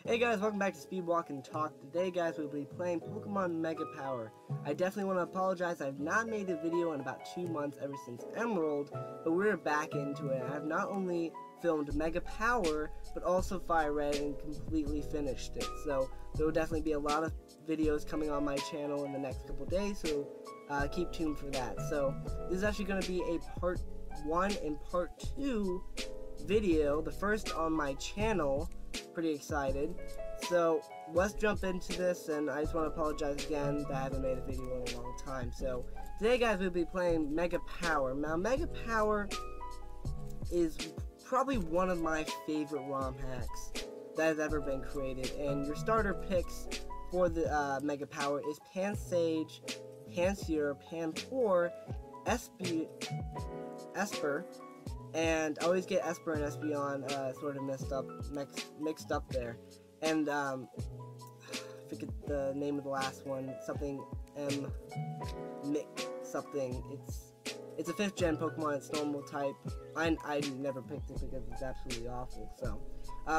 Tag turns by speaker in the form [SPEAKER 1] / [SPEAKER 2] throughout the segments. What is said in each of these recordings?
[SPEAKER 1] Hey guys, welcome back to Speedwalk and Talk. Today guys, we'll be playing Pokemon Mega Power. I definitely want to apologize, I've not made a video in about 2 months ever since Emerald, but we're back into it. I've not only filmed Mega Power, but also Fire Red and completely finished it. So there will definitely be a lot of videos coming on my channel in the next couple days, so keep tuned for that. So this is actually going to be a part 1 and part 2 video, the first on my channel. Pretty excited. So let's jump into this, and I just want to apologize again that I haven't made a video in a long time. So today guys, we'll be playing Mega Power. Now Mega Power is probably one of my favorite ROM hacks that has ever been created, and your starter picks for the Mega Power is Pansage, Pansear, Panpour, Esper, and I always get Esper and Espeon sort of mixed up there. And I forget the name of the last one. Something something. It's a 5th gen Pokemon. It's normal type. I never picked it because it's absolutely awful. So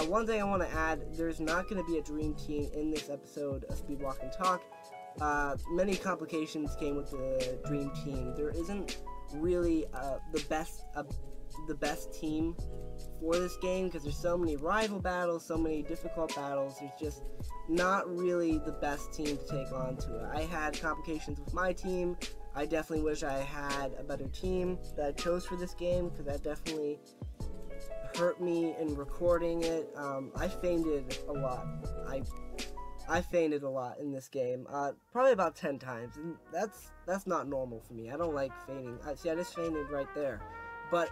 [SPEAKER 1] one thing I want to add: there's not going to be a dream team in this episode of Speedwalk and Talk. Many complications came with the dream team. There isn't really the best team for this game because there's so many rival battles, so many difficult battles. There's just not really the best team to take on to it. I had complications with my team. I definitely wish I had a better team that I chose for this game because that definitely hurt me in recording it. I fainted a lot. I fainted a lot in this game, probably about 10 times, and that's not normal for me. I don't like fainting. See, I just fainted right there. But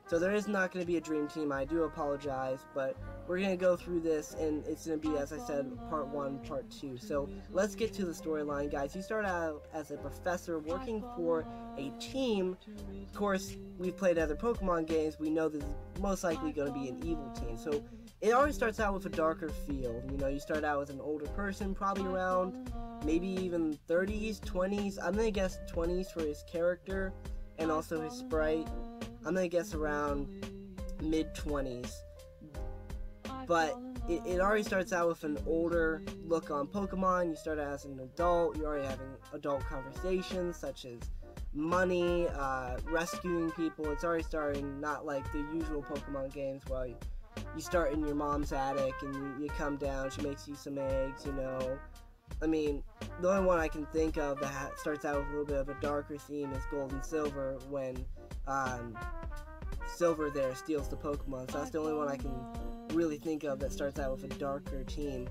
[SPEAKER 1] so there is not going to be a dream team. I do apologize, but we're going to go through this, and it's going to be, as I said, part 1, part 2. So let's get to the storyline, guys. You start out as a professor working for a team. Of course, we've played other Pokemon games. We know this is most likely going to be an evil team. So it always starts out with a darker feel. You know, you start out as an older person, probably around maybe even 30s, 20s. I'm going to guess 20s for his character and also his sprite. I'm going to guess around mid-20s. But it already starts out with an older look on Pokemon. You start out as an adult. You're already having adult conversations such as money, rescuing people. It's already starting not like the usual Pokemon games where you start in your mom's attic and you come down, she makes you some eggs, you know. I mean, the only one I can think of that starts out with a little bit of a darker theme is Gold and Silver, when Silver there steals the Pokemon. So that's the only one I can really think of that starts out with a darker theme.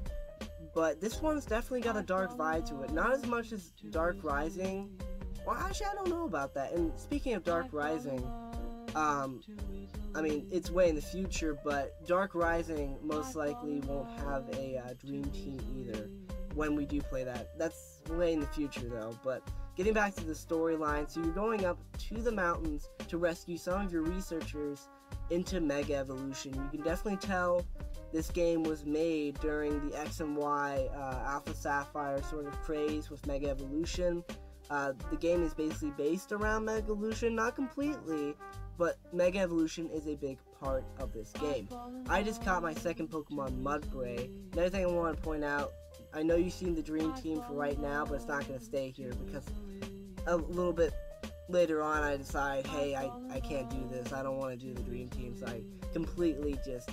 [SPEAKER 1] But this one's definitely got a dark vibe to it. Not as much as Dark Rising. Well, actually, I don't know about that. And speaking of Dark Rising, I mean, it's way in the future, but Dark Rising most likely won't have a dream team either when we do play that. That's way in the future though. But getting back to the storyline, so you're going up to the mountains to rescue some of your researchers into Mega Evolution. You can definitely tell this game was made during the X and Y Alpha Sapphire sort of craze with Mega Evolution. The game is basically based around Mega Evolution, not completely, but Mega Evolution is a big part of this game. I just caught my second Pokemon, Mudbray. Another thing I want to point out, I know you've seen the Dream Team for right now, but it's not going to stay here because a little bit later on I decide, hey, I can't do this. I don't want to do the Dream Team, so I completely just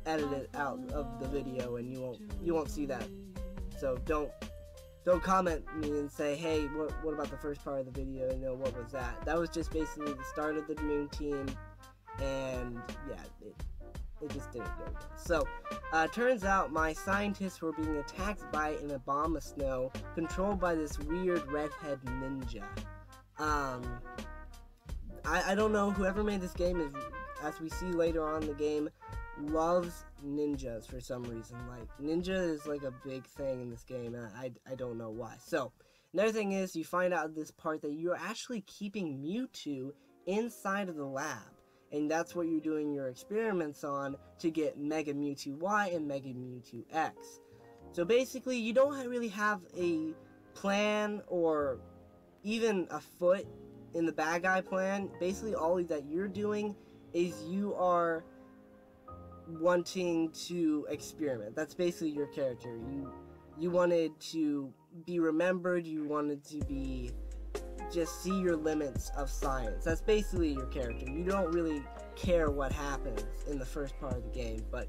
[SPEAKER 1] edit it out of the video, and you won't see that. So don't comment me and say, hey, what about the first part of the video? You know, what was that? That was just basically the start of the Dream Team, and yeah, it just didn't go well. So, turns out my scientists were being attacked by an Abomasnow controlled by this weird redhead ninja. I don't know, whoever made this game is, as we see later on in the game, loves ninjas for some reason. Like, ninja is like a big thing in this game, and I don't know why. So, another thing is, you find out this part that you're actually keeping Mewtwo inside of the lab. And that's what you're doing your experiments on to get Mega Mewtwo Y and Mega Mewtwo X. So basically, you don't really have a plan or even a foot in the bad guy plan. Basically, all that you're doing is you are wanting to experiment. That's basically your character. You wanted to be remembered. You wanted to be just see your limits of science. That's basically your character. You don't really care what happens in the first part of the game, but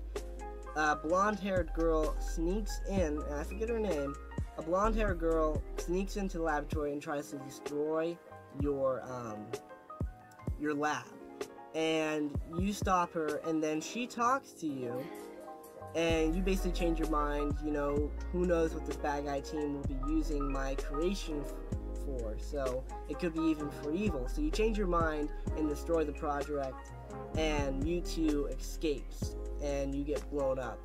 [SPEAKER 1] a blonde-haired girl sneaks in, and I forget her name. A blonde-haired girl sneaks into the laboratory and tries to destroy your lab. And you stop her, and then she talks to you, and you basically change your mind. You know, who knows what this bad guy team will be using my creation for, so it could be even for evil. So you change your mind and destroy the project, and Mewtwo escapes, and you get blown up.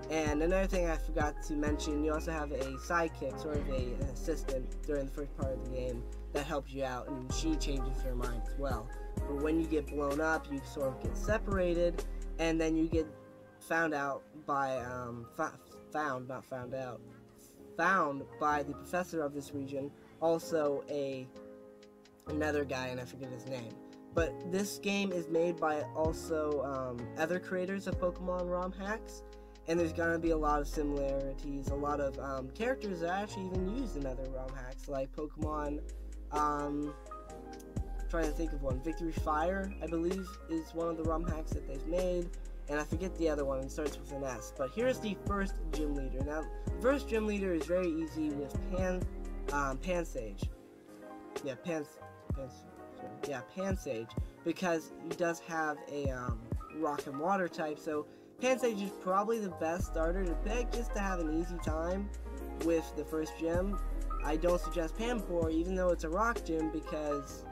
[SPEAKER 1] And another thing I forgot to mention, you also have a sidekick, sort of an assistant during the first part of the game that helps you out, and she changes her mind as well. But when you get blown up, you sort of get separated, and then you get found out by, found by the professor of this region, also another guy, and I forget his name. But this game is made by also other creators of Pokemon ROM hacks, and there's gonna be a lot of similarities, a lot of characters that are actually even used in other ROM hacks, like Pokemon, trying to think of one, Victory Fire, I believe, is one of the ROM hacks that they've made, and I forget the other one, it starts with an S. But here's the first gym leader. Now, the first gym leader is very easy with Pansage. Yeah, Pansage, because he does have a rock and water type, so Pansage is probably the best starter to pick just to have an easy time with the first gym. I don't suggest Pampor, even though it's a rock gym, because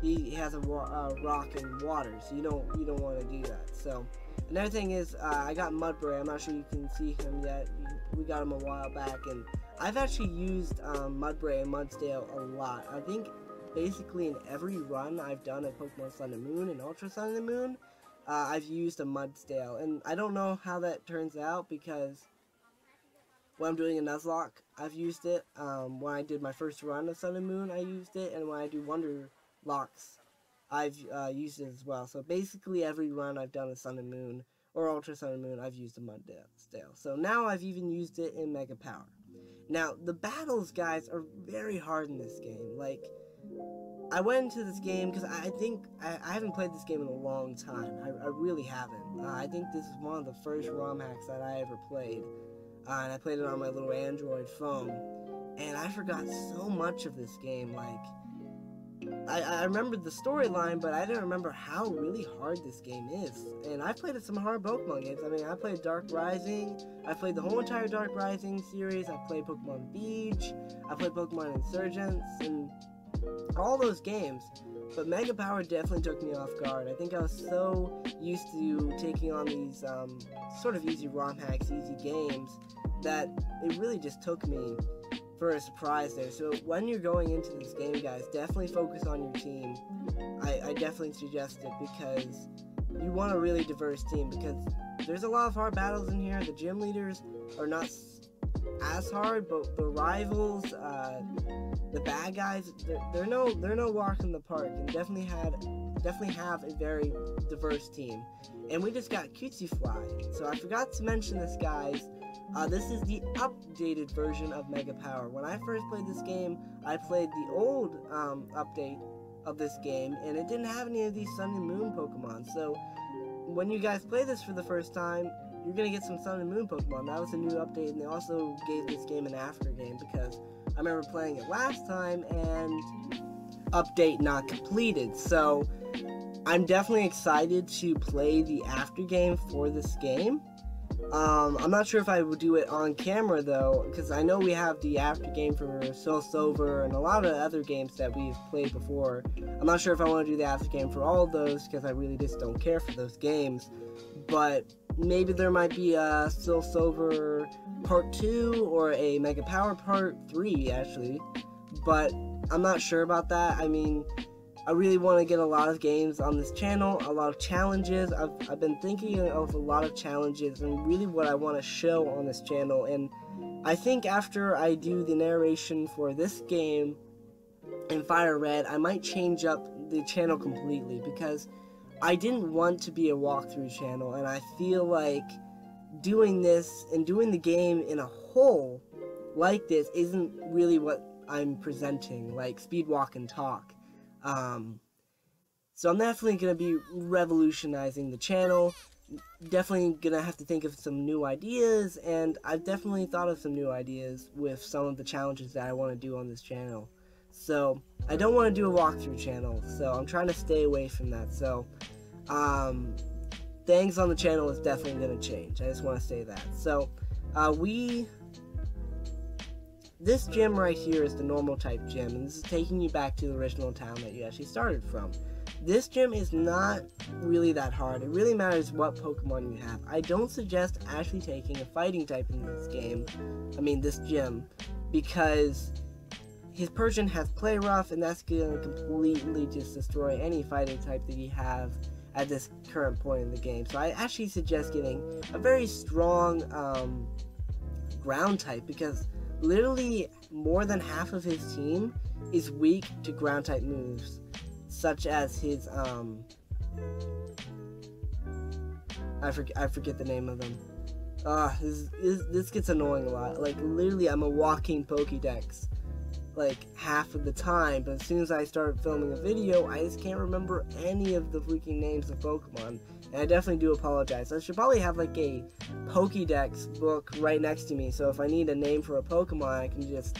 [SPEAKER 1] he has a rock and water, so you don't want to do that. So another thing is I got Mudbray. I'm not sure you can see him yet. We got him a while back, and I've actually used Mudbray and Mudsdale a lot. I think basically in every run I've done at Pokemon Sun and Moon and Ultra Sun and Moon, I've used a Mudsdale, and I don't know how that turns out, because when I'm doing a Nuzlocke, I've used it. When I did my first run of Sun and Moon, I used it, and when I do Wonder Locks, I've used it as well. So basically every run I've done of Sun and Moon, or Ultra Sun and Moon, I've used a Mudsdale. So now I've even used it in Mega Power. Now, the battles, guys, are very hard in this game. Like, I went into this game because I think I haven't played this game in a long time. I really haven't. I think this is one of the first ROM hacks that I ever played. And I played it on my little Android phone. And I forgot so much of this game. Like, I remembered the storyline, but I didn't remember how really hard this game is. And I played some hard Pokemon games. I mean, I played Dark Rising. I played the whole entire Dark Rising series. I played Pokemon Beach. I played Pokemon Insurgents. And all those games, but Mega Power definitely took me off guard. I think I was so used to taking on these sort of easy ROM hacks, easy games, that it really just took me for a surprise there. So when you're going into this game, guys, definitely focus on your team. I definitely suggest it, because you want a really diverse team, because there's a lot of hard battles in here. The gym leaders are not as hard, but the rivals, the bad guys, they're no walk in the park, and definitely have a very diverse team. And we just got Cutesy Fly. So I forgot to mention this, guys. This is the updated version of Mega Power. When I first played this game, I played the old update of this game, and it didn't have any of these Sun and Moon Pokemon. So when you guys play this for the first time, you're gonna get some Sun and Moon Pokemon. That was a new update, and they also gave this game an after game, because I remember playing it last time and update not completed. So I'm definitely excited to play the after game for this game. I'm not sure if I would do it on camera though, because I know we have the after game for Soul Silver and a lot of other games that we've played before. I'm not sure if I want to do the after game for all of those, because I really just don't care for those games. But maybe there might be a Soul Silver Part 2 or a Mega Power Part 3, actually. But I'm not sure about that. I mean, I really want to get a lot of games on this channel, a lot of challenges. I've been thinking of a lot of challenges and really what I want to show on this channel. And I think after I do the narration for this game in Fire Red, I might change up the channel completely, because I didn't want to be a walkthrough channel, and I feel like doing this and doing the game in a whole like this isn't really what I'm presenting, like Speedwalk and Talk. So I'm definitely going to be revolutionizing the channel, definitely going to have to think of some new ideas, and I've definitely thought of some new ideas with some of the challenges that I want to do on this channel. So I don't want to do a walkthrough channel, so I'm trying to stay away from that. So things on the channel is definitely going to change. I just want to say that. So this gym right here is the normal type gym, and this is taking you back to the original town that you actually started from. This gym is not really that hard. It really matters what Pokemon you have. I don't suggest actually taking a fighting type in this gym, because his Persian has Play Rough, and that's going to completely just destroy any fighting type that you have at this current point in the game. So I actually suggest getting a very strong ground type, because literally more than half of his team is weak to ground type moves, such as his I forget the name of them. This gets annoying a lot. Like, literally I'm a walking Pokédex like half of the time, but as soon as I start filming a video, I just can't remember any of the freaking names of Pokemon, and I definitely do apologize. I should probably have like a Pokédex book right next to me, so if I need a name for a Pokemon, I can just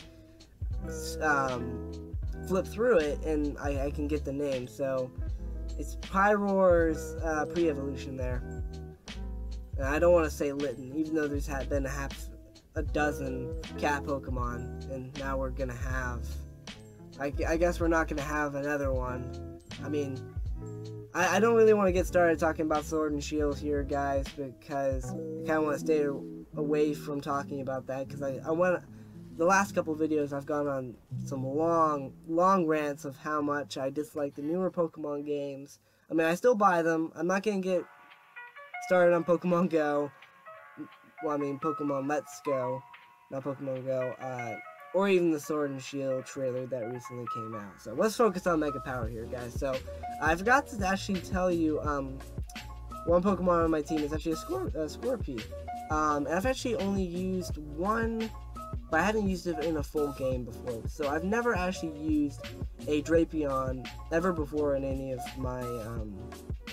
[SPEAKER 1] flip through it and I can get the name. So it's Pyroar's pre-evolution there. And I don't want to say Litten, even though there's been a dozen cat Pokemon, and now we're gonna have, I guess we're not gonna have another one. I mean, I don't really want to get started talking about Sword and Shield here, guys, because I kind of want to stay away from talking about that, because I want, the last couple videos I've gone on some long rants of how much I dislike the newer Pokemon games. I mean, I still buy them. I'm not gonna get started on Pokemon Go. Well, I mean, Pokemon Let's Go, not Pokemon Go, or even the Sword and Shield trailer that recently came out. So let's focus on Mega Power here, guys. So I forgot to actually tell you, one Pokemon on my team is actually a Scorpy. And I've actually only used one, but I haven't used it in a full game before. So I've never actually used a Drapion ever before in any of my,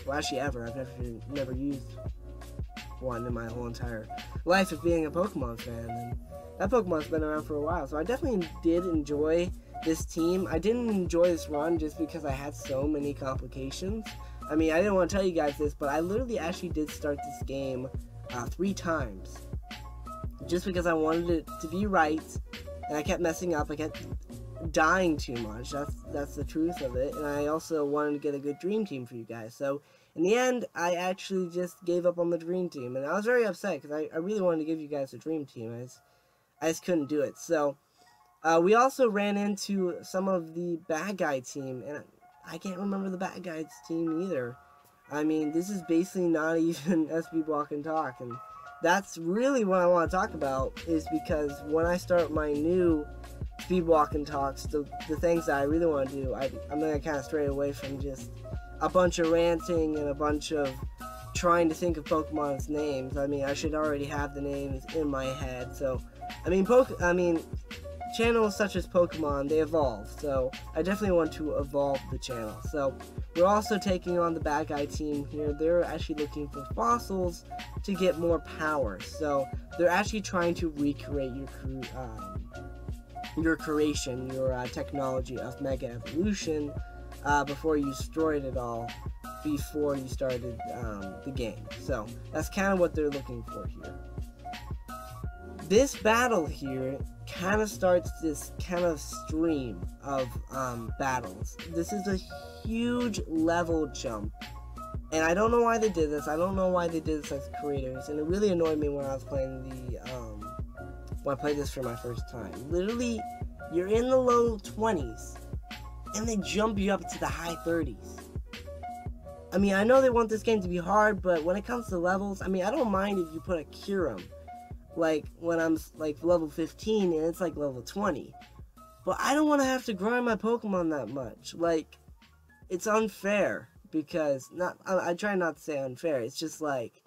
[SPEAKER 1] well, actually ever. I've never used one in my whole entire life of being a Pokemon fan, and that Pokemon's been around for a while, so I definitely did enjoy this team. I didn't enjoy this run just because I had so many complications. I mean, I didn't want to tell you guys this, but I literally actually did start this game 3 times, just because I wanted it to be right, and I kept messing up. I kept dying too much. That's the truth of it, and I also wanted to get a good dream team for you guys. So in the end, I actually just gave up on the dream team, and I was very upset because I really wanted to give you guys a dream team. I just couldn't do it. So we also ran into some of the bad guy team, and I can't remember the bad guys team either. I mean, this is basically not even Speedwalk and Talk, and that's really what I want to talk about, is because when I start my new Speedwalk and Talks, the things that I really want to do, I'm going to kind of stray away from just a bunch of ranting and a bunch of trying to think of Pokemon's names. I mean, I should already have the names in my head. So, I mean, channels such as Pokemon, they evolve. So, I definitely want to evolve the channel. So, we're also taking on the bad guy team here. They're actually looking for fossils to get more power. So, they're actually trying to recreate your creation, your technology of Mega Evolution, before you destroyed it all, before you started the game. So that's kind of what they're looking for here. This battle here kind of starts this kind of stream of battles. This is a huge level jump, and I don't know why they did this. I don't know why they did this as creators, and it really annoyed me when I was playing when I played this for my first time. Literally, you're in the low 20s. And they jump you up to the high 30s. I mean, I know they want this game to be hard, but when it comes to levels, I mean, I don't mind if you put a Kyurem, like, when I'm, like, level 15 and it's, like, level 20. But I don't want to have to grind my Pokemon that much. Like, it's unfair, because I try not to say unfair. It's just like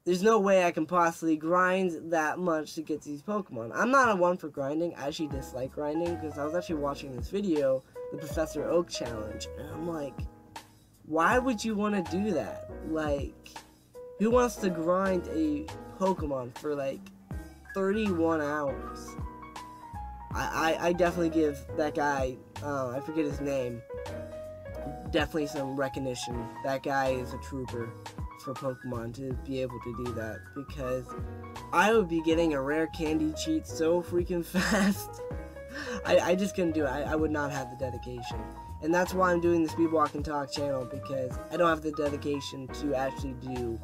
[SPEAKER 1] there's no way I can possibly grind that much to get these Pokemon. I'm not a one for grinding. I actually dislike grinding because I was actually watching this video, the Professor Oak challenge, and I'm like, why would you want to do that? Like, who wants to grind a Pokemon for like 31 hours? I definitely give that guy, I forget his name, definitely some recognition. That guy is a trooper for Pokemon to be able to do that, because I would be getting a rare candy cheat so freaking fast. I just couldn't do it. I would not have the dedication. And that's why I'm doing the Speedwalk and Talk channel, because I don't have the dedication to actually do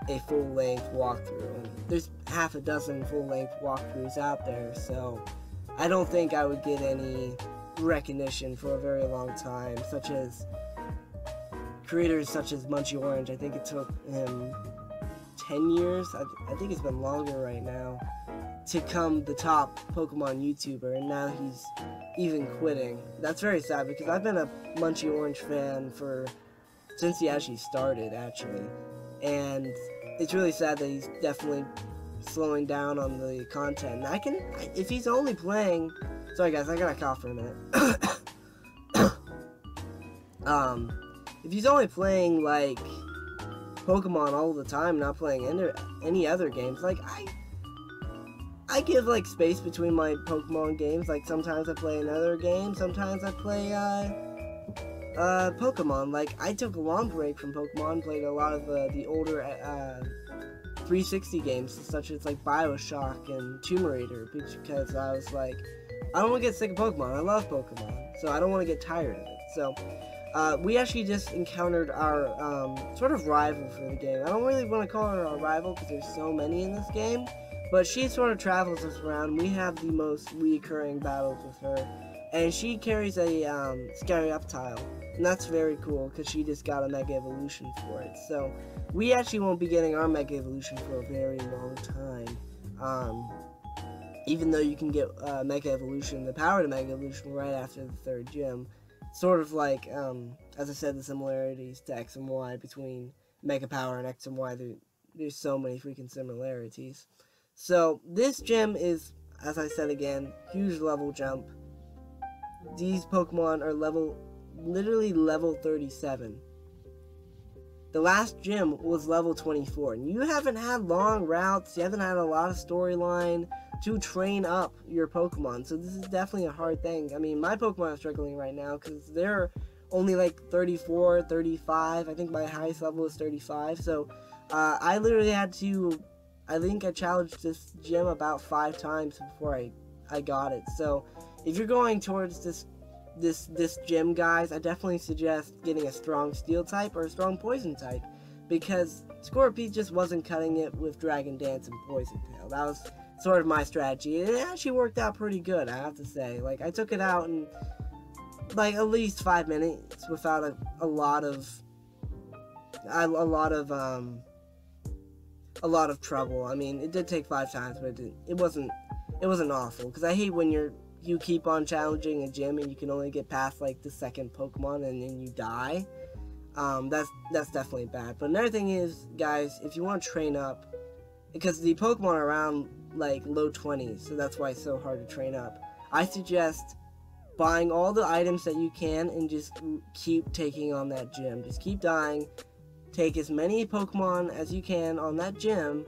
[SPEAKER 1] a full-length walkthrough. And there's half a dozen full-length walkthroughs out there, so I don't think I would get any recognition for a very long time, such as creators such as Munchie Orange. I think it took him 10 years, I think it's been longer right now, to become the top Pokemon YouTuber, and now he's even quitting. That's very sad, because I've been a Munchie Orange fan since he actually started, actually. And it's really sad that he's definitely slowing down on the content. And if he's only playing, sorry guys, I gotta cough for a minute. If he's only playing like Pokemon all the time, not playing any other games, like I give like space between my Pokemon games. Like sometimes I play another game, sometimes I play Pokemon. Like I took a long break from Pokemon, played a lot of the older 360 games, such as like BioShock and Tomb Raider, because I was like, I don't want to get sick of Pokemon. I love Pokemon, so I don't want to get tired of it. So we actually just encountered our sort of rival for the game. I don't really want to call her our rival because there's so many in this game, but she sort of travels us around. We have the most reoccurring battles with her, and she carries a Scary Reptile, and that's very cool because she just got a Mega Evolution for it. So we actually won't be getting our Mega Evolution for a very long time. Even though you can get Mega Evolution, the power to Mega Evolution right after the 3rd gym. Sort of like, as I said, the similarities to X and Y between Mega Power and X and Y, there's so many freaking similarities. So, this gym is, as I said again, huge level jump. These Pokemon are literally level 37. The last gym was level 24, and you haven't had long routes, you haven't had a lot of storyline to train up your Pokemon, so this is definitely a hard thing. I mean, my Pokemon are struggling right now because they're only like 34, 35. I think my highest level is 35, so I literally had to, I think I challenged this gym about 5 times before I got it. So if you're going towards this gym, guys, I definitely suggest getting a strong Steel type or a strong Poison type, because Scorpy just wasn't cutting it with Dragon Dance and Poison Tail. That was sort of my strategy, and it actually worked out pretty good, I have to say. Like, I took it out in like at least 5 minutes without a lot of trouble. I mean, it did take 5 times, but it wasn't awful, because I hate when you keep on challenging a gym and you can only get past like the 2nd Pokemon and then you die. That's definitely bad. But another thing is, guys, if you want to train up, because the Pokemon are around like low 20s, so that's why it's so hard to train up, I suggest buying all the items that you can and just keep taking on that gym. Just keep dying, take as many Pokemon as you can on that gym,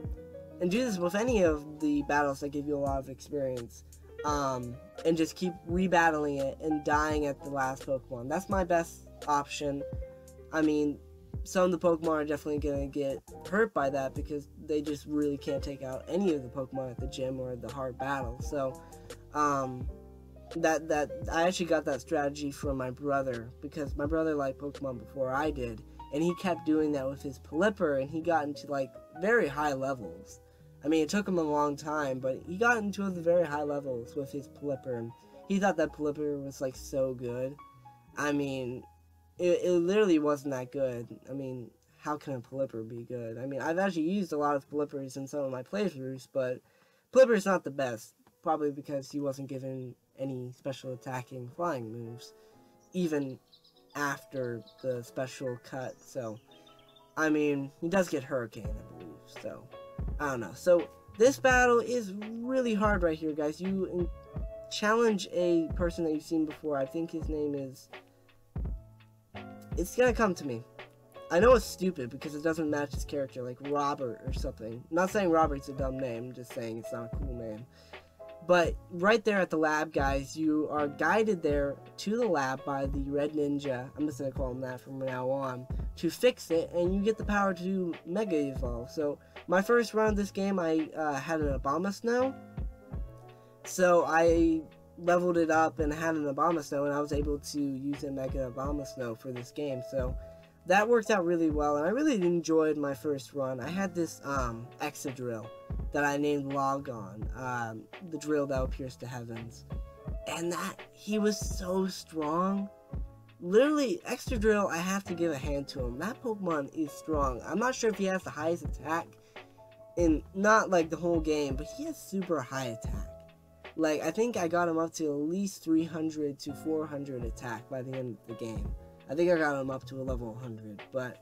[SPEAKER 1] and do this with any of the battles that give you a lot of experience. And just keep rebattling it and dying at the last Pokemon. That's my best option. I mean, some of the Pokemon are definitely going to get hurt by that because they just really can't take out any of the Pokemon at the gym or the hard battle. So, that I actually got that strategy from my brother, because my brother liked Pokemon before I did, and he kept doing that with his Pelipper, and he got into like very high levels. I mean, it took him a long time, but he got into the very high levels with his Pelipper, and he thought that Pelipper was like so good. I mean, it literally wasn't that good. I mean, how can a Pelipper be good? I mean, I've actually used a lot of Pelippers in some of my playthroughs, but Pelipper's not the best, probably because he wasn't given any special attacking flying moves. Even after the special cut. So, I mean, he does get Hurricane, I believe. So, I don't know. So, this battle is really hard right here, guys. You challenge a person that you've seen before. I think his name is... It's gonna come to me. I know it's stupid because it doesn't match his character, like Robert or something. I'm not saying Robert's a dumb name, I'm just saying it's not a cool name. But right there at the lab, guys, you are guided there to the lab by the Red Ninja, I'm just going to call him that from now on, to fix it, and you get the power to Mega Evolve. So, my first run of this game, I had an Abomasnow, so I leveled it up and had an Abomasnow, and I was able to use a Mega Abomasnow for this game. So, that worked out really well, and I really enjoyed my first run. I had this Exadrill that I named Logon, the drill that will pierce the heavens. And he was so strong. Literally, Exadrill, I have to give a hand to him. That Pokemon is strong. I'm not sure if he has the highest attack in, not like the whole game, but he has super high attack. Like, I think I got him up to at least 300 to 400 attack by the end of the game. I think I got him up to a level 100, but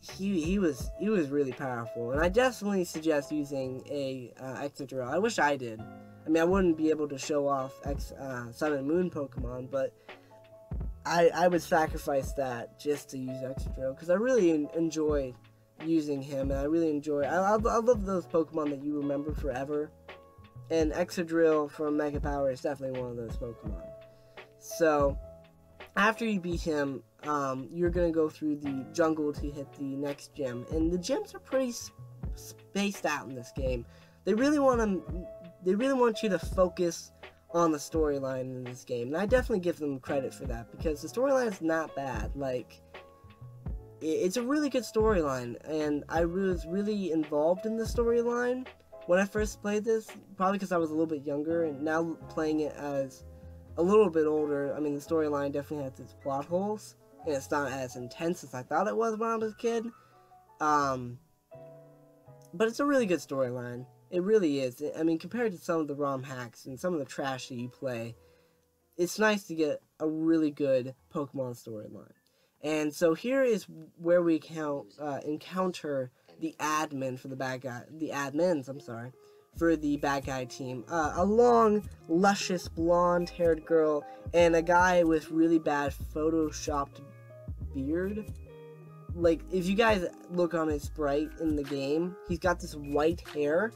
[SPEAKER 1] he was really powerful, and I definitely suggest using a Exadrill. I wish I did. I mean, I wouldn't be able to show off Sun and Moon Pokemon, but I would sacrifice that just to use Exadrill, because I really enjoy using him, and I really enjoy... I love those Pokemon that you remember forever, and Exadrill from Mega Power is definitely one of those Pokemon. So, after you beat him, you're going to go through the jungle to hit the next gym, and the gyms are pretty spaced out in this game. They really want you to focus on the storyline in this game, and I definitely give them credit for that, because the storyline is not bad. Like, it's a really good storyline, and I was really involved in the storyline when I first played this, probably because I was a little bit younger, and now playing it as a little bit older, I mean, the storyline definitely has its plot holes, and it's not as intense as I thought it was when I was a kid, but it's a really good storyline. It really is. I mean, compared to some of the ROM hacks and some of the trash that you play, it's nice to get a really good Pokemon storyline. And so here is where we encounter the admin for the bad guy, for the bad guy team. A long, luscious, blonde-haired girl, and a guy with really bad photoshopped beard. Like, if you guys look on his sprite in the game, he's got this white hair.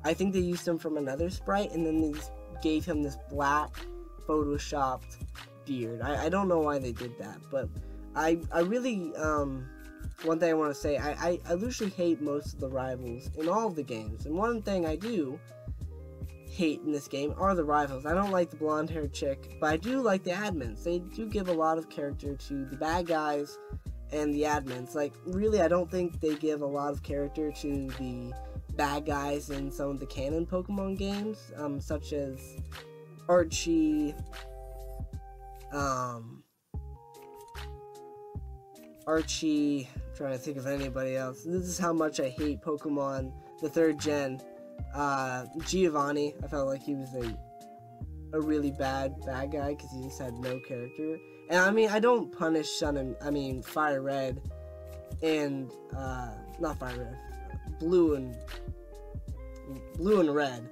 [SPEAKER 1] I think they used him from another sprite, and then they gave him this black, photoshopped beard. I don't know why they did that, but I really, one thing I want to say, I usually hate most of the rivals in all of the games, and one thing I do hate in this game are the rivals. I don't like the blonde-haired chick, but I do like the admins. They do give a lot of character to the bad guys and the admins. Like, really, I don't think they give a lot of character to the bad guys in some of the canon Pokemon games, such as Archie, I'm trying to think of anybody else. This is how much I hate Pokemon, the 3rd gen. Giovanni, I felt like he was a really bad guy because he just had no character. And I mean, I don't punish Fire Red and, not Fire Red, Blue and Red.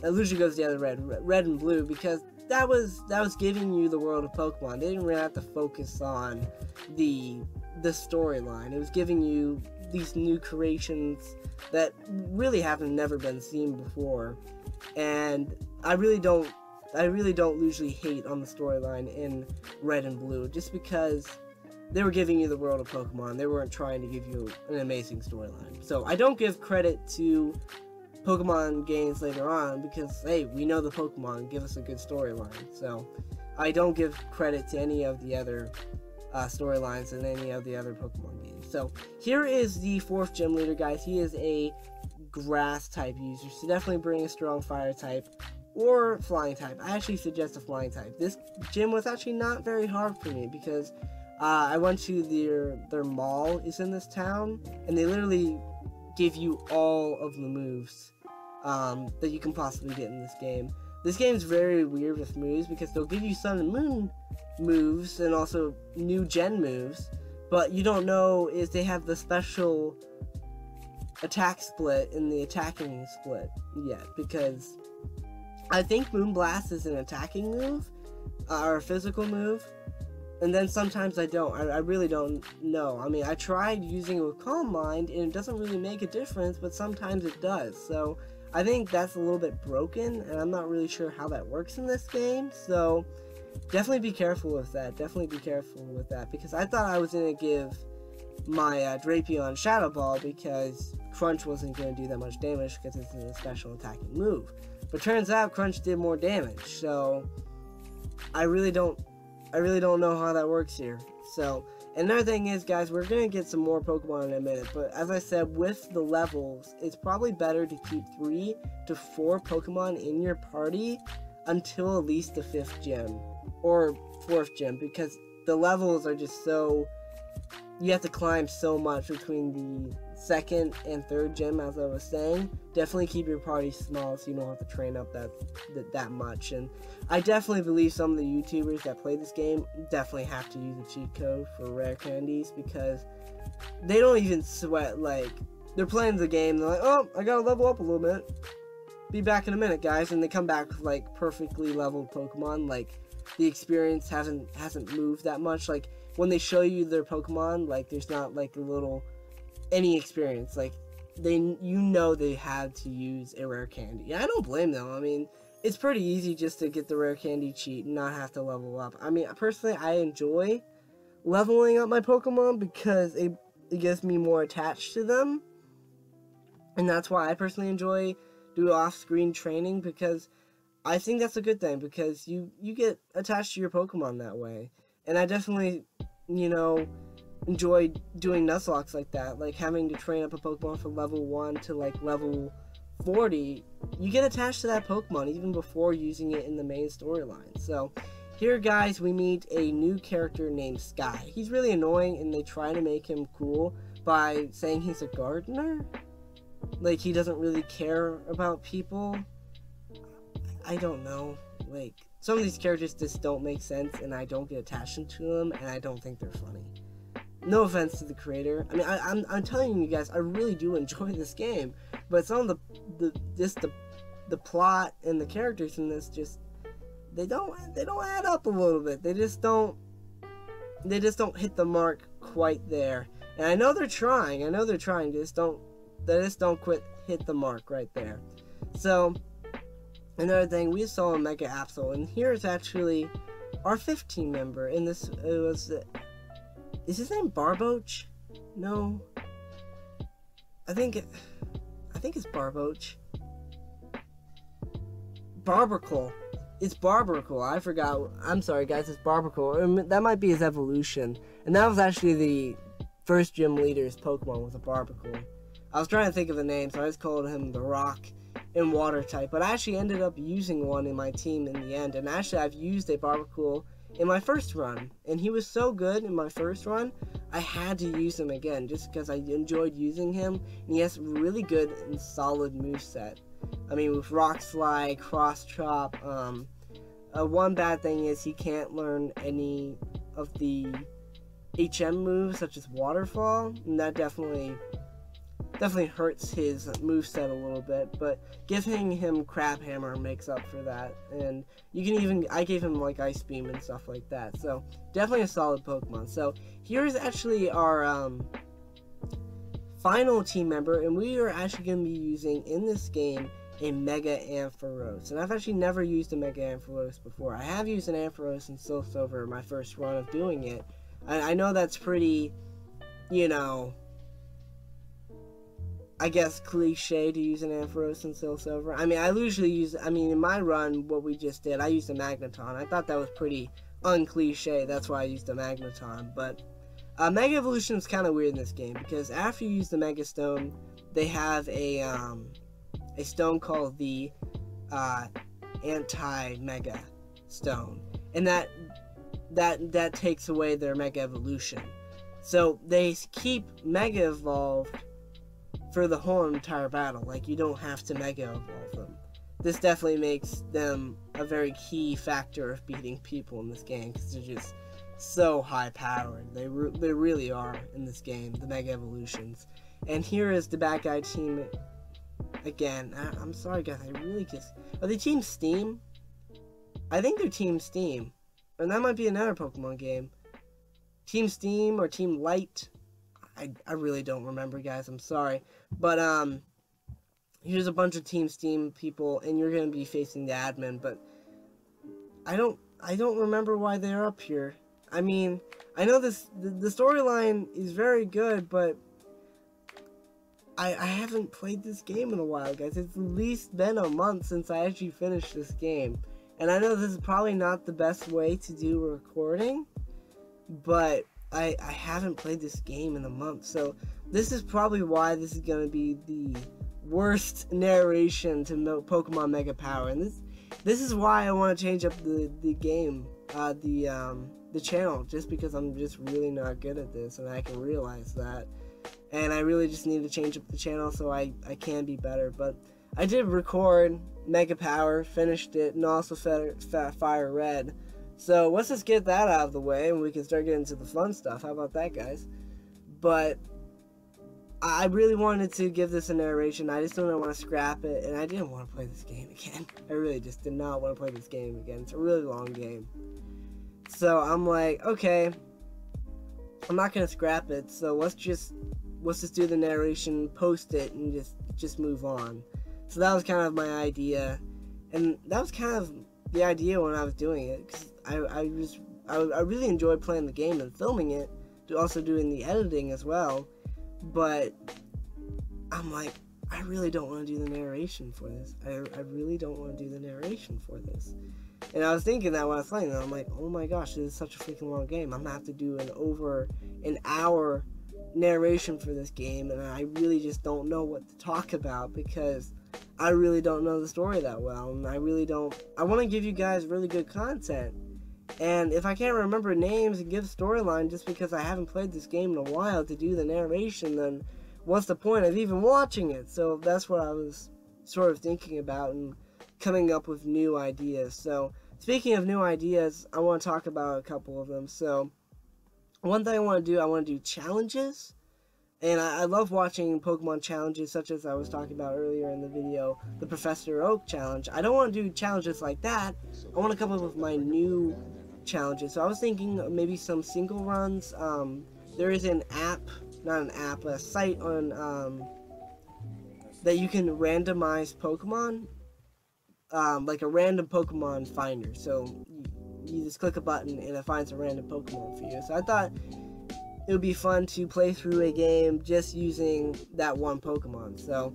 [SPEAKER 1] Lugia goes the other red and blue, because that was giving you the world of Pokemon. They didn't really have to focus on the storyline. It was giving you these new creations that really haven't never been seen before, and I really don't usually hate on the storyline in Red and Blue, just because they were giving you the world of Pokemon. They weren't trying to give you an amazing storyline. So I don't give credit to Pokemon games later on, because, hey, we know the Pokemon, give us a good storyline. So I don't give credit to any of the other storylines in any of the other Pokemon games. So here is the 4th gym leader, guys. He is a grass type user, so definitely bring a strong fire type or flying type. I actually suggest a flying type. This gym was actually not very hard for me, because I went to their mall is in this town, and they literally give you all of the moves that you can possibly get in this game. this game's very weird with moves because they'll give you Sun and Moon moves and also new gen moves, but you don't know if they have the special attack split and the attacking split yet, because I think Moonblast is an attacking move or a physical move, and then sometimes I don't. I really don't know. I mean, I tried using it with Calm Mind and it doesn't really make a difference, but sometimes it does. So I think that's a little bit broken, and I'm not really sure how that works in this game. So definitely be careful with that. Definitely be careful with that, because I thought I was going to give my Drapion Shadow Ball because Crunch wasn't going to do that much damage because it's a special attacking move. But turns out Crunch did more damage, so I really don't know how that works here. So, another thing is, guys, we're going to get some more Pokemon in a minute, but as I said, with the levels, it's probably better to keep 3 to 4 Pokemon in your party until at least the 5th gym, or 4th gym, because the levels are just so, you have to climb so much between the 2nd and 3rd gym, as I was saying. Definitely keep your party small so you don't have to train up that much. And I definitely believe some of the YouTubers that play this game definitely have to use a cheat code for rare candies, because they don't even sweat. Like, they're playing the game, they're like, oh, I gotta level up a little bit, be back in a minute, guys, and they come back with like perfectly leveled Pokemon. Like, the experience hasn't moved that much. Like, when they show you their Pokemon, like, there's not like a little any experience. Like, they had to use a rare candy. I don't blame them. I mean, it's pretty easy just to get the rare candy cheat and not have to level up. I mean, personally, I enjoy leveling up my Pokemon because it gets me more attached to them, and that's why I personally enjoy doing off-screen training, because I think that's a good thing, because you get attached to your Pokemon that way. And I definitely, enjoy doing Nuzlocke like that, like having to train up a Pokemon from level 1 to like level 40. You get attached to that Pokemon even before using it in the main storyline. So here, guys, we meet a new character named Sky. He's really annoying, and they try to make him cool by saying he's a gardener. Like, he doesn't really care about people. I don't know, like, some of these characters just don't make sense, and I don't get attached to them, and I don't think they're funny. No offense to the creator. I mean, I'm telling you guys, I really do enjoy this game, but some of the plot and the characters in this just they don't add up a little bit. They just don't hit the mark quite there. And I know they're trying. They just don't hit the mark right there. So another thing, we saw a Mega Absol, and here's actually our 15 member. In this, it was. Is his name Barboach? No. I think it's Barboach. Barbarcle. It's Barbarcle. I forgot. I'm sorry, guys. It's Barbarcle. That might be his evolution. And that was actually the first gym leader's Pokemon, was a Barbarcle. I was trying to think of the name, so I just called him the Rock and Water type. But I actually ended up using one in my team in the end. And actually, I've used a Barbarcle in my first run, and he was so good in my first run, I had to use him again just because I enjoyed using him, and he has really good and solid moveset. I mean, with Rock Slide, Cross Chop, one bad thing is he can't learn any of the HM moves such as Waterfall, and that definitely hurts his moveset a little bit, but giving him Crab Hammer makes up for that. And I gave him like Ice Beam and stuff like that, so definitely a solid Pokemon. So here's actually our final team member, and we are actually going to be using in this game a Mega Ampharos. And I've actually never used a Mega Ampharos before. I have used an Ampharos in Soul Silver my first run of doing it. I know that's pretty, I guess, cliche to use an Ampharos in Soul Silver. I mean, in my run, what we just did, I used a Magneton. I thought that was pretty uncliche, that's why I used a Magneton. But Mega Evolution is kind of weird in this game, because after you use the Mega Stone, they have a stone called the Anti-Mega Stone. And that takes away their Mega Evolution. So they keep Mega Evolved for the whole entire battle. Like, you don't have to Mega Evolve them. this definitely makes them a very key factor of beating people in this game, because they're just so high powered. They really are in this game, the Mega Evolutions. And here is the bad guy team again. I'm sorry guys, I really just... Are they Team Steam? I think they're Team Steam. And that might be another Pokemon game. Team Steam or Team Light. I really don't remember, guys. I'm sorry. But, here's a bunch of Team Steam people, and you're going to be facing the admin, but I don't remember why they're up here. I mean, I know the storyline is very good, but I haven't played this game in a while, guys. It's at least been a month since I actually finished this game. And I know this is probably not the best way to do a recording, but I haven't played this game in a month. So this is probably why this is going to be the worst narration to Pokemon Mega Power. And this is why I want to change up the game, the channel, just because I'm just really not good at this, and I can realize that. And I really just need to change up the channel so I can be better. But I did record Mega Power, finished it, and also Fire Red. So let's just get that out of the way, and we can start getting to the fun stuff. How about that, guys? But I really wanted to give this a narration. I just don't want to scrap it, and I didn't want to play this game again. I really just did not want to play this game again. It's a really long game. So I'm like, okay, I'm not gonna scrap it. So let's just do the narration, post it, and just move on. So that was kind of my idea, and that was kind of the idea when I was doing it, because I really enjoyed playing the game and filming it, also doing the editing as well. But I'm like, I really don't want to do the narration for this. I really don't want to do the narration for this. And I was thinking that when I was playing it, I'm like, oh my gosh, this is such a freaking long game. I'm going to have to do over an hour narration for this game, and I really just don't know what to talk about, because I really don't know the story that well, and I want to give you guys really good content. And if I can't remember names and give storyline just because I haven't played this game in a while to do the narration, then what's the point of even watching it? So that's what I was sort of thinking about and coming up with new ideas. So speaking of new ideas, I want to talk about a couple of them. So one thing I want to do challenges. And I love watching Pokemon challenges, such as I was talking about earlier in the video, the Professor Oak challenge. I don't want to do challenges like that. I want to come up with my new challenges. So I was thinking maybe some single runs. There is an app, not an app, a site on that you can randomize Pokemon, like a random Pokemon finder. So you just click a button and it finds a random Pokemon for you. So I thought it would be fun to play through a game just using that one Pokemon. So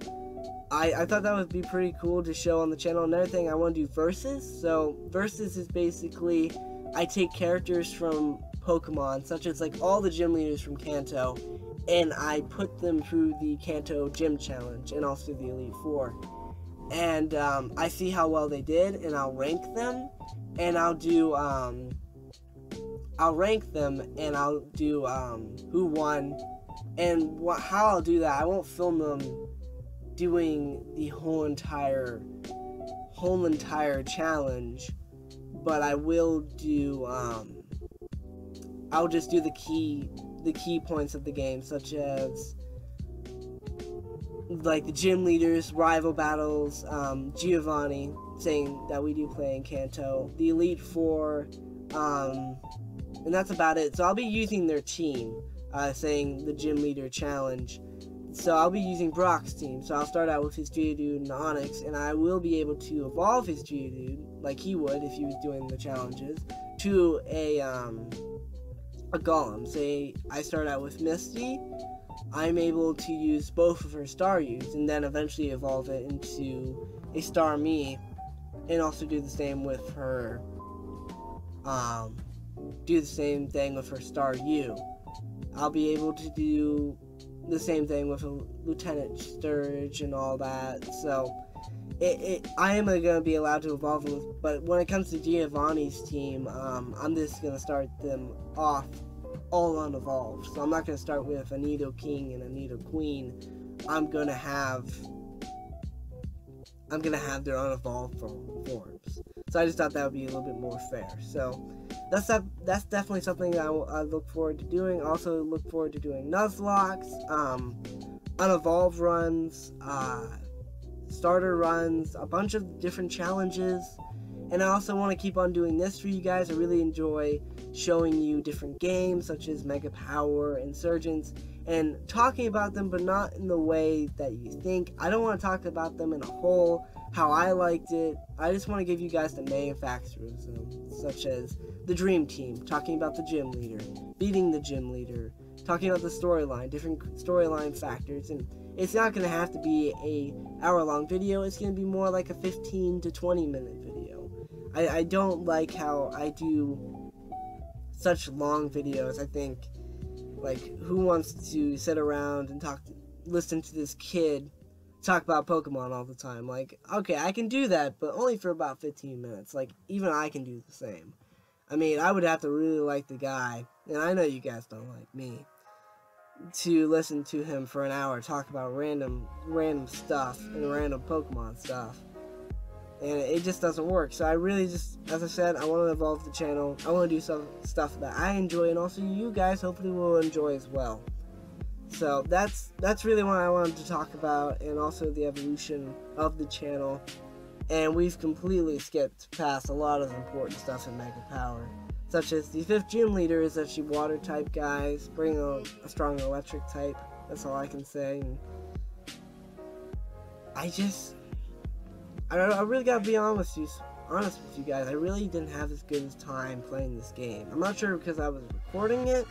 [SPEAKER 1] I thought that would be pretty cool to show on the channel. Another thing, I want to do Versus. So Versus is basically, I take characters from Pokemon, such as like all the gym leaders from Kanto, and I put them through the Kanto Gym Challenge and also the Elite Four. And I see how well they did, and I'll rank them, and I'll do who won, and how I'll do that. I won't film them doing the whole entire challenge, but I will do I'll just do the key points of the game, such as like the gym leaders, rival battles, Giovanni, saying that we do play in Kanto, the Elite Four, and that's about it. So I'll be using their team, saying the gym leader challenge. So I'll be using Brock's team. So I'll start out with his Geodude and Onyx, and I will be able to evolve his Geodude, like he would if he was doing the challenges, to a Golem. Say I start out with Misty, I'm able to use both of her Staryus, and then eventually evolve it into a Starmie, and also do the same with her, do the same thing with her Staryu. I'll be able to do the same thing with a Lieutenant Sturge and all that. So I am going to be allowed to evolve them, but when it comes to Giovanni's team, I'm just going to start them off all unevolved. So I'm not going to start with a Nido King and a Nido Queen. I'm going to have I'm gonna have their unevolved forms. So I just thought that would be a little bit more fair. So that's definitely something that I look forward to doing. Also look forward to doing Nuzlocks, unevolved runs, starter runs, a bunch of different challenges. And I also want to keep on doing this for you guys. I really enjoy showing you different games such as Mega Power, Insurgents, and talking about them, but not in the way that you think. I don't want to talk about them in a whole, how I liked it. I just want to give you guys the main facts, such as the Dream Team, talking about the gym leader, beating the gym leader, talking about the storyline, different storyline factors, and it's not going to have to be a hour-long video. It's going to be more like a 15 to 20-minute video. I don't like how I do such long videos. I think, like, who wants to sit around and listen to this kid talk about Pokemon all the time? Like, okay, I can do that, but only for about 15 minutes. Like, even I can do the same. I mean, I would have to really like the guy, and I know you guys don't like me, to listen to him for an hour talk about random stuff and random Pokemon stuff. And it just doesn't work. So I really just, as I said, I want to evolve the channel. I want to do some stuff that I enjoy, and also you guys hopefully will enjoy as well. So that's really what I wanted to talk about, and also the evolution of the channel. And we've completely skipped past a lot of important stuff in Mega Power, such as the 5th gym leader is actually water type guys, bring a strong electric type. That's all I can say. And I really gotta be honest with you guys. I really didn't have as good as time playing this game. I'm not sure because I was recording it.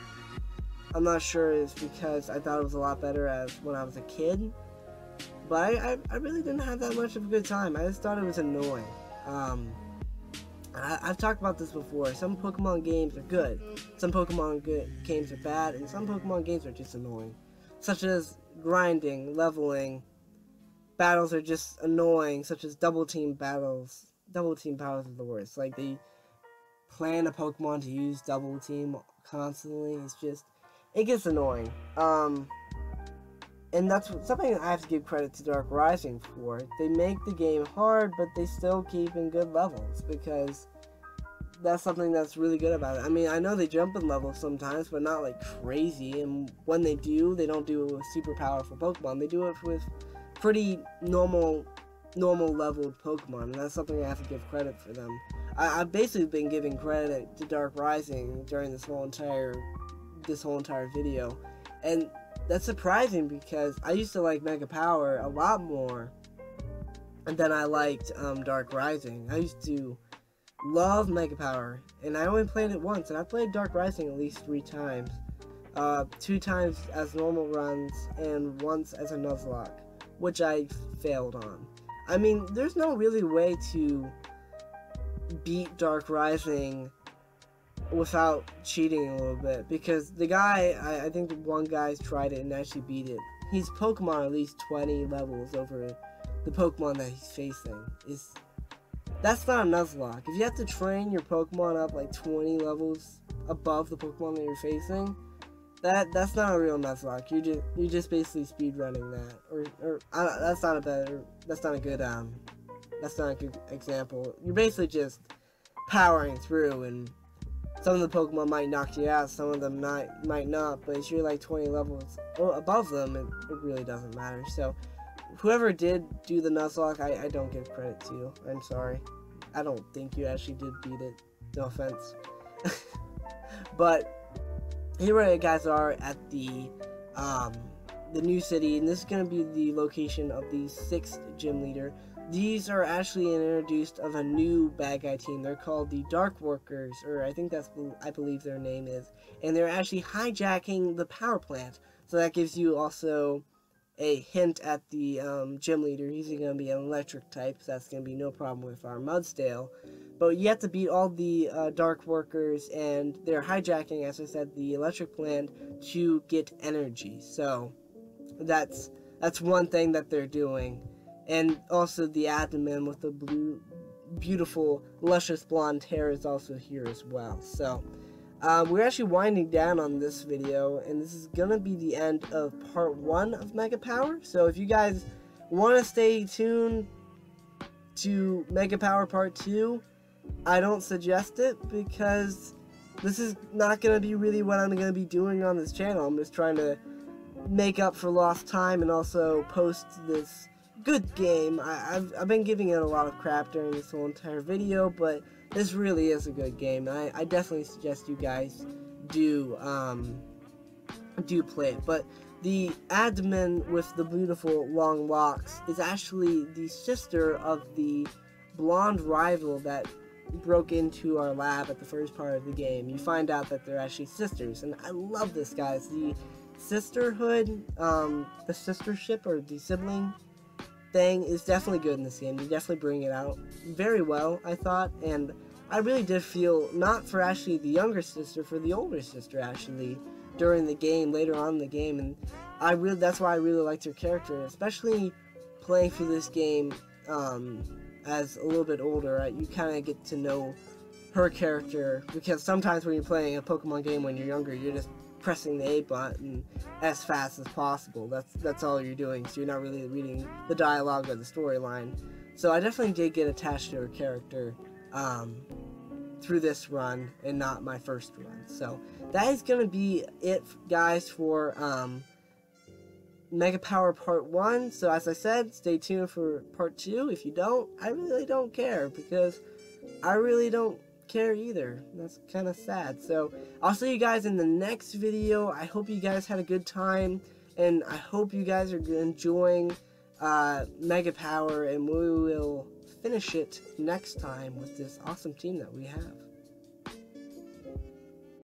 [SPEAKER 1] I'm not sure it's because I thought it was a lot better as when I was a kid. But I really didn't have that much of a good time. I just thought it was annoying. I've talked about this before. Some Pokemon games are good. Some Pokemon games are bad. And some Pokemon games are just annoying. Such as grinding, leveling. Battles are just annoying, such as double team battles. Double team battles are the worst. Like, they plan a Pokemon to use double team constantly. It gets annoying. And that's something I have to give credit to Dark Rising for. They make the game hard, but they still keep in good levels, because that's something that's really good about it. I mean, I know they jump in levels sometimes, but not like crazy. And when they do, they don't do it with super powerful Pokemon. They do it with pretty normal leveled Pokemon, and that's something I have to give credit for them. I've basically been giving credit to Dark Rising during this whole entire video, and that's surprising because I used to like Mega Power a lot more than I liked Dark Rising. I used to love Mega Power, and I only played it once, and I played Dark Rising at least 3 times. 2 times as normal runs, and once as a Nuzlocke, which I failed on. I mean, there's no really way to beat Dark Rising without cheating a little bit, because the guy, I think one guy's tried it and actually beat it. He's Pokemon at least 20 levels over the Pokemon that he's facing. That's not a Nuzlocke. If you have to train your Pokemon up like 20 levels above the Pokemon that you're facing, that's not a real Nuzlocke. You're just basically speedrunning that, or that's not a good example. You're basically just powering through, and some of the Pokemon might knock you out, some of them might not, but if you're like 20 levels above them, it really doesn't matter. So whoever did do the Nuzlocke, I don't give credit to you. I'm sorry. I don't think you actually did beat it. No offense. But here you guys are at the new city, and this is going to be the location of the 6th gym leader. These are actually introduced of a new bad guy team. They're called the Dark Workers, or I believe their name is, and they're actually hijacking the power plant. So that gives you also a hint at the gym leader. He's going to be an electric type, so that's going to be no problem with our Mudsdale. But you have to beat all the Dark Workers, and they're hijacking, as I said, the electric plant to get energy. So that's one thing that they're doing. And also the admin with the beautiful, luscious blonde hair is also here as well. So we're actually winding down on this video, and this is gonna be the end of part 1 of Mega Power. So if you guys want to stay tuned to Mega Power Part 2, I don't suggest it because this is not going to be really what I'm going to be doing on this channel. I'm just trying to make up for lost time and also post this good game. I've been giving it a lot of crap during this whole entire video, but this really is a good game. I definitely suggest you guys do play it. But the admin with the beautiful long locks is actually the sister of the blonde rival that broke into our lab at the first part of the game. You find out that they're actually sisters, and I love this, guys. The sisterhood, the sistership, or the sibling thing is definitely good in this game. You definitely bring it out very well, I thought, and I really did feel, not for actually the younger sister, for the older sister, actually, during the game, later on in the game, and that's why I really liked her character, especially playing through this game, as a little bit older. You kind of get to know her character, because sometimes when you're playing a Pokemon game when you're younger, you're just pressing the A button as fast as possible. That's all you're doing, so you're not really reading the dialogue or the storyline. So I definitely did get attached to her character through this run, and not my first run. So that is going to be it, guys, for Mega Power Part 1. So as I said, stay tuned for Part 2. If you don't, I really don't care, because I really don't care either. That's kind of sad. So I'll see you guys in the next video. I hope you guys had a good time, and I hope you guys are enjoying Mega Power, and we will finish it next time with this awesome team that we have.